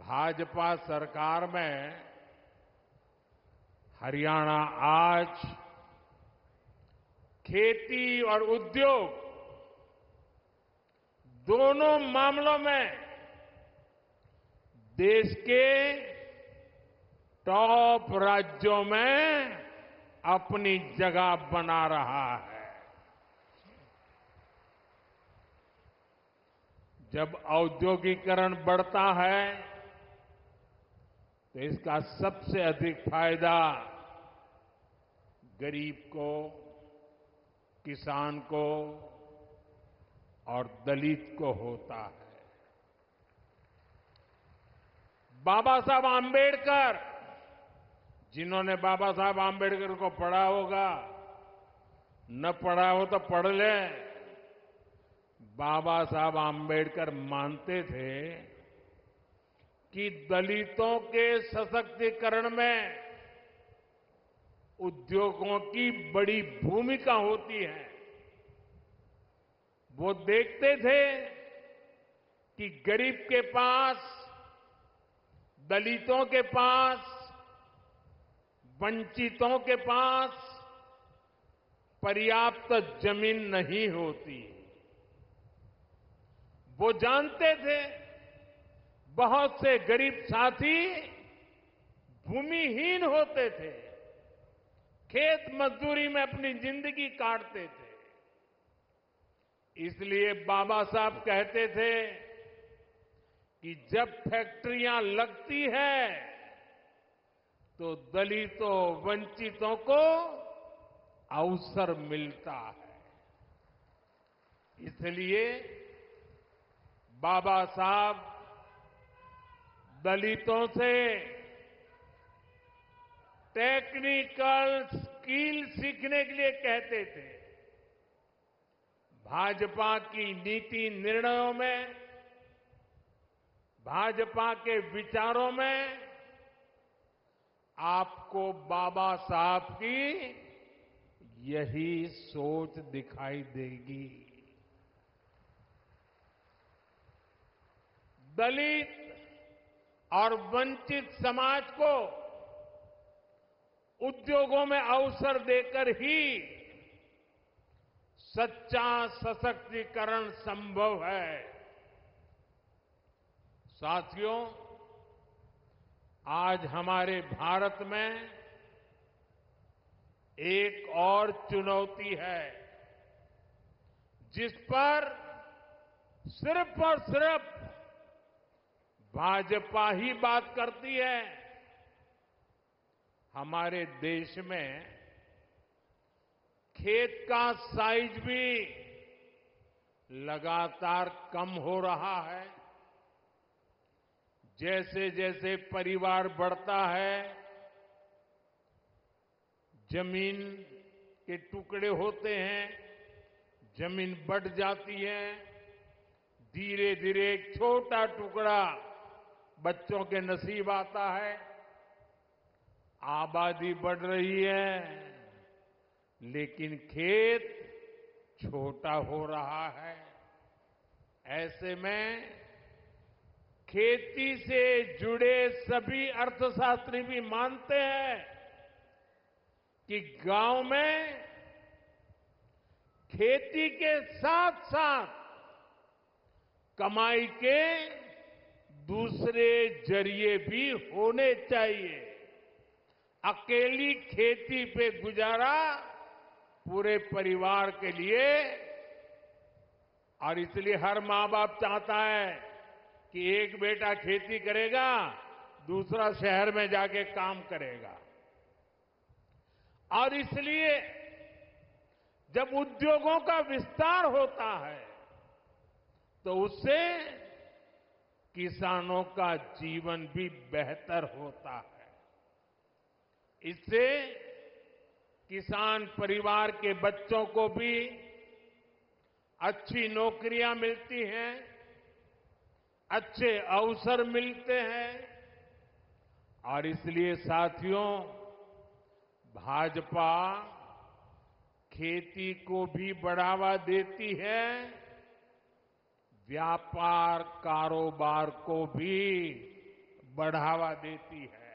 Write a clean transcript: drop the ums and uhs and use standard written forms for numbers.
भाजपा सरकार में हरियाणा आज खेती और उद्योग दोनों मामलों में देश के टॉप राज्यों में अपनी जगह बना रहा है। जब औद्योगिकरण बढ़ता है तो इसका सबसे अधिक फायदा गरीब को, किसान को और दलित को होता है। बाबा साहब आम्बेडकर, जिन्होंने बाबा साहब आम्बेडकर को पढ़ा होगा, न पढ़ा हो तो पढ़ ले। बाबा साहब आम्बेडकर मानते थे कि दलितों के सशक्तिकरण में उद्योगों की बड़ी भूमिका होती है। वो देखते थे कि गरीब के पास, दलितों के पास, वंचितों के पास पर्याप्त जमीन नहीं होती। वो जानते थे बहुत से गरीब साथी भूमिहीन होते थे, खेत मजदूरी में अपनी जिंदगी काटते थे। इसलिए बाबा साहब कहते थे कि जब फैक्ट्रियां लगती है तो दलितों, वंचितों को अवसर मिलता है। इसलिए बाबा साहब दलितों से टेक्निकल स्किल सीखने के लिए कहते थे। भाजपा की नीति निर्णयों में, भाजपा के विचारों में आपको बाबा साहब की यही सोच दिखाई देगी। दलित और वंचित समाज को उद्योगों में अवसर देकर ही सच्चा सशक्तिकरण संभव है। साथियों, आज हमारे भारत में एक और चुनौती है जिस पर सिर्फ और सिर्फ भाजपा ही बात करती है। हमारे देश में खेत का साइज भी लगातार कम हो रहा है। जैसे जैसे परिवार बढ़ता है, जमीन के टुकड़े होते हैं, जमीन बढ़ जाती है। धीरे धीरे एक छोटा टुकड़ा बच्चों के नसीब आता है। आबादी बढ़ रही है, लेकिन खेत छोटा हो रहा है। ऐसे में खेती से जुड़े सभी अर्थशास्त्री भी मानते हैं कि गांव में खेती के साथ साथ कमाई के दूसरे जरिए भी होने चाहिए। अकेली खेती पे गुजारा पूरे परिवार के लिए, और इसलिए हर मां बाप चाहता है कि एक बेटा खेती करेगा, दूसरा शहर में जाके काम करेगा। और इसलिए जब उद्योगों का विस्तार होता है तो उससे किसानों का जीवन भी बेहतर होता है। इससे किसान परिवार के बच्चों को भी अच्छी नौकरियां मिलती हैं, अच्छे अवसर मिलते हैं। और इसलिए साथियों, भाजपा खेती को भी बढ़ावा देती है, व्यापार कारोबार को भी बढ़ावा देती है।